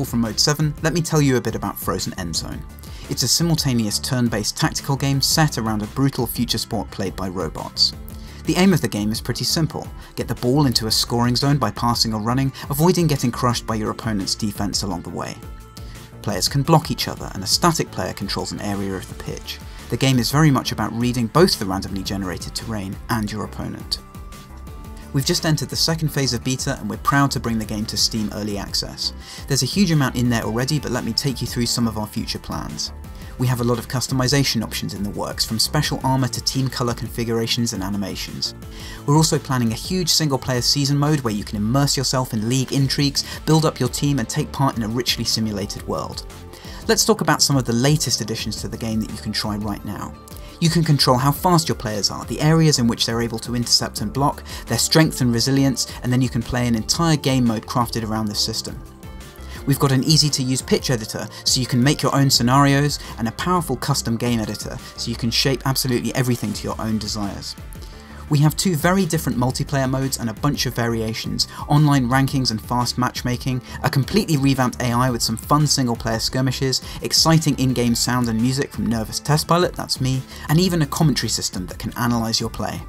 Paul from Mode 7, let me tell you a bit about Frozen Endzone. It's a simultaneous turn-based tactical game set around a brutal future sport played by robots. The aim of the game is pretty simple: get the ball into a scoring zone by passing or running, avoiding getting crushed by your opponent's defense along the way. Players can block each other, and a static player controls an area of the pitch. The game is very much about reading both the randomly generated terrain and your opponent. We've just entered the second phase of beta, and we're proud to bring the game to Steam Early Access. There's a huge amount in there already, but let me take you through some of our future plans. We have a lot of customization options in the works, from special armour to team colour configurations and animations. We're also planning a huge single player season mode where you can immerse yourself in league intrigues, build up your team and take part in a richly simulated world. Let's talk about some of the latest additions to the game that you can try right now. You can control how fast your players are, the areas in which they're able to intercept and block, their strength and resilience, and then you can play an entire game mode crafted around this system. We've got an easy to use pitch editor, so you can make your own scenarios, and a powerful custom game editor, so you can shape absolutely everything to your own desires. We have two very different multiplayer modes and a bunch of variations, online rankings and fast matchmaking, a completely revamped AI with some fun single player skirmishes, exciting in-game sound and music from Nervous Test Pilot, that's me, and even a commentary system that can analyse your play.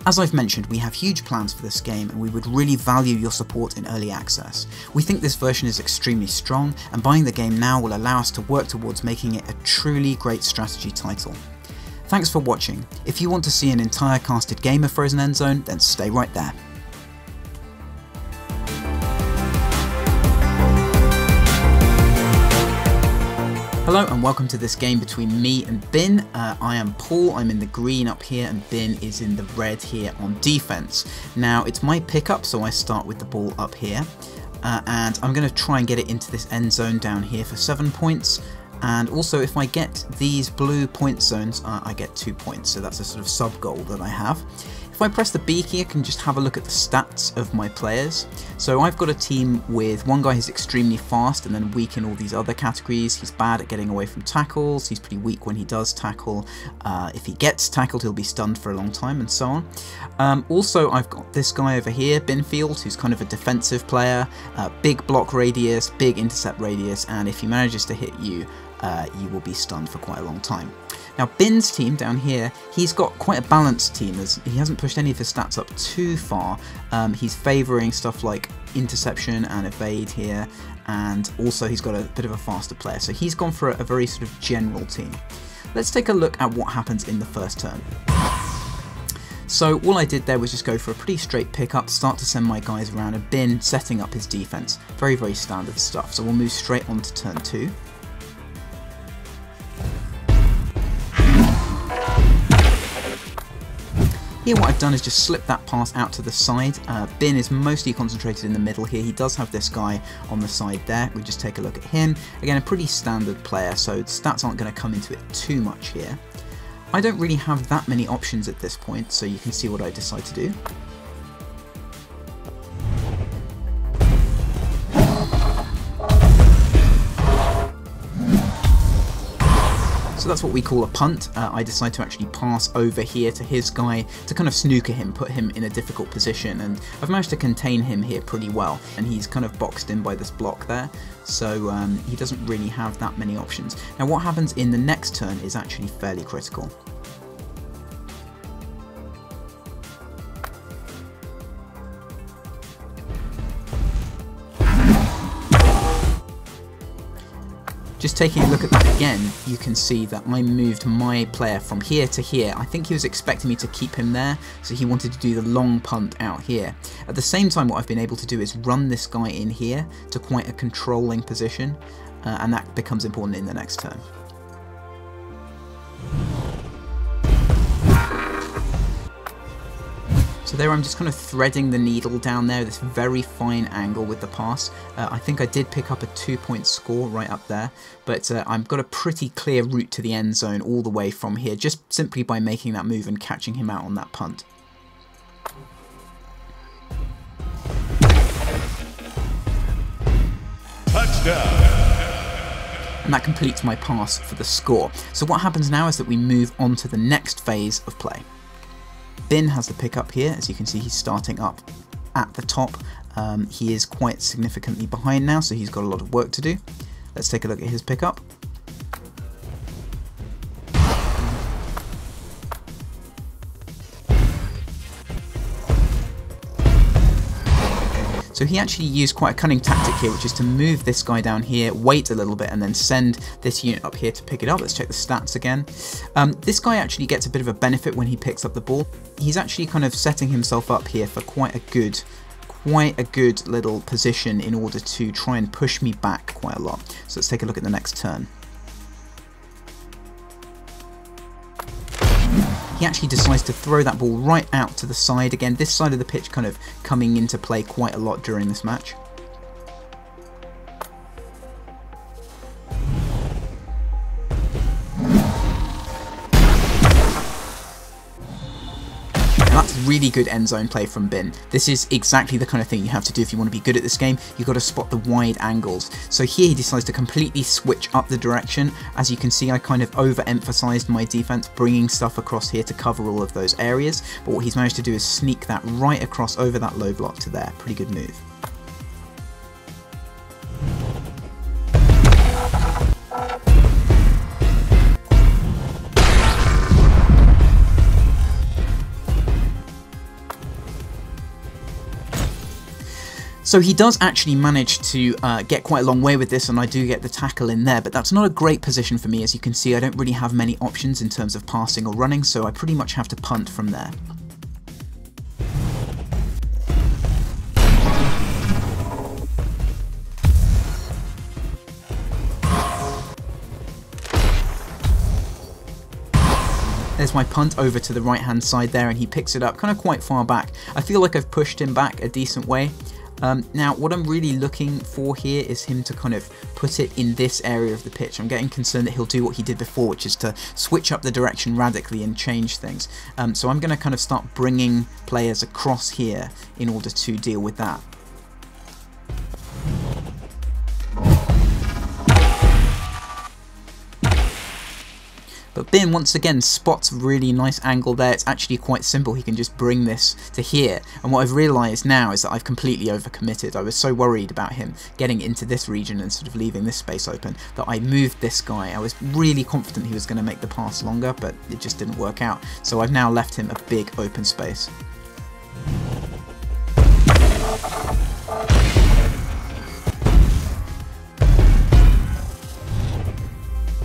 As I've mentioned, we have huge plans for this game and we would really value your support in early access. We think this version is extremely strong, and buying the game now will allow us to work towards making it a truly great strategy title. Thanks for watching. If you want to see an entire casted game of Frozen Endzone, then stay right there. Hello and welcome to this game between me and Bin. I am Paul, I'm in the green up here, and Bin is in the red here on defense. Now it's my pickup, so I start with the ball up here, and I'm going to try and get it into this end zone down here for 7 points. And also, if I get these blue point zones, I get 2 points, so that's a sort of sub-goal that I have. If I press the B key, I can just have a look at the stats of my players. So I've got a team with one guy who's extremely fast and then weak in all these other categories. He's bad at getting away from tackles, he's pretty weak when he does tackle. If he gets tackled, he'll be stunned for a long time, and so on. Also, I've got this guy over here, Binfield, who's kind of a defensive player. Big block radius, big intercept radius, and if he manages to hit you, you will be stunned for quite a long time. Now Bin's team down here, he's got quite a balanced team. He hasn't pushed any of his stats up too far. He's favouring stuff like interception and evade here, and also he's got a bit of a faster player, so he's gone for a very sort of general team. Let's take a look at what happens in the first turn. So all I did there was just go for a pretty straight pickup, start to send my guys around, and Bin setting up his defense. Very, very standard stuff. So we'll move straight on to turn 2. Here what I've done is just slip that pass out to the side. Bin is mostly concentrated in the middle here. He does have this guy on the side there. We just take a look at him. Again, a pretty standard player, so stats aren't going to come into it too much here. I don't really have that many options at this point, so you can see what I decide to do. So that's what we call a punt. I decide to actually pass over here to his guy to kind of snooker him, put him in a difficult position, and I've managed to contain him here pretty well, and he's kind of boxed in by this block there, so he doesn't really have that many options. Now what happens in the next turn is actually fairly critical. Just taking a look at that again, you can see that I moved my player from here to here. I think he was expecting me to keep him there, so he wanted to do the long punt out here. At the same time, what I've been able to do is run this guy in here to quite a controlling position, and that becomes important in the next turn. So there I'm just kind of threading the needle down there, this very fine angle with the pass. I think I did pick up a 2-point score right up there, but I've got a pretty clear route to the end zone all the way from here, just simply by making that move and catching him out on that punt. Touchdown! And that completes my pass for the score. So what happens now is that we move on to the next phase of play. Bin has the pick up here. As you can see, he's starting up at the top. He is quite significantly behind now, so he's got a lot of work to do. Let's take a look at his pickup. So he actually used quite a cunning tactic here, which is to move this guy down here, wait a little bit, and then send this unit up here to pick it up. Let's check the stats again. This guy actually gets a bit of a benefit when he picks up the ball. He's actually kind of setting himself up here for quite a good little position in order to try and push me back quite a lot. So let's take a look at the next turn. He actually decides to throw that ball right out to the side. Again, this side of the pitch kind of coming into play quite a lot during this match. That's really good end zone play from Bin. This is exactly the kind of thing you have to do if you want to be good at this game. You've got to spot the wide angles. So here he decides to completely switch up the direction. As you can see, I kind of overemphasized my defense, bringing stuff across here to cover all of those areas. But what he's managed to do is sneak that right across over that low block to there. Pretty good move. So he does actually manage to get quite a long way with this, and I do get the tackle in there, but that's not a great position for me. As you can see, I don't really have many options in terms of passing or running, so I pretty much have to punt from there. There's my punt over to the right hand side there, and he picks it up kind of quite far back. I feel like I've pushed him back a decent way. Now what I'm really looking for here is him to kind of put it in this area of the pitch. I'm getting concerned that he'll do what he did before, which is to switch up the direction radically and change things. So I'm going to kind of start bringing players across here in order to deal with that. But Bin once again spots a really nice angle there. It's actually quite simple. He can just bring this to here. And what I've realised now is that I've completely overcommitted. I was so worried about him getting into this region and sort of leaving this space open that I moved this guy. I was really confident he was going to make the pass longer, but it just didn't work out. So I've now left him a big open space.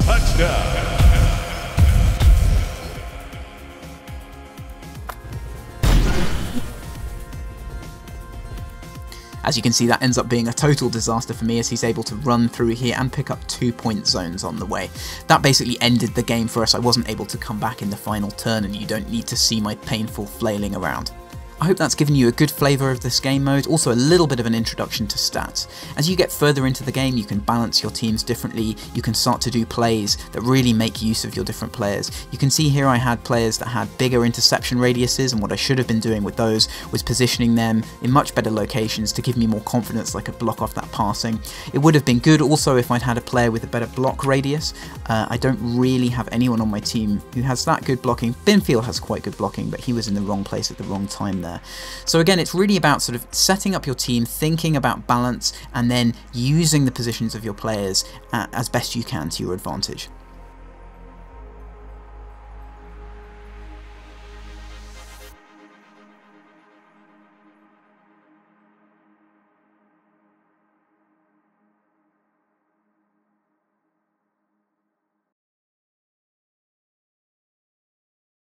Touchdown. As you can see, that ends up being a total disaster for me, as he's able to run through here and pick up 2-point zones on the way. That basically ended the game for us. I wasn't able to come back in the final turn, and you don't need to see my painful flailing around. I hope that's given you a good flavour of this game mode, also a little bit of an introduction to stats. As you get further into the game, you can balance your teams differently, you can start to do plays that really make use of your different players. You can see here I had players that had bigger interception radiuses, and what I should have been doing with those was positioning them in much better locations to give me more confidence that I could block off that passing. It would have been good also if I'd had a player with a better block radius. I don't really have anyone on my team who has that good blocking. Binfield has quite good blocking, but he was in the wrong place at the wrong time there. So again, it's really about sort of setting up your team, thinking about balance, and then using the positions of your players as best you can to your advantage.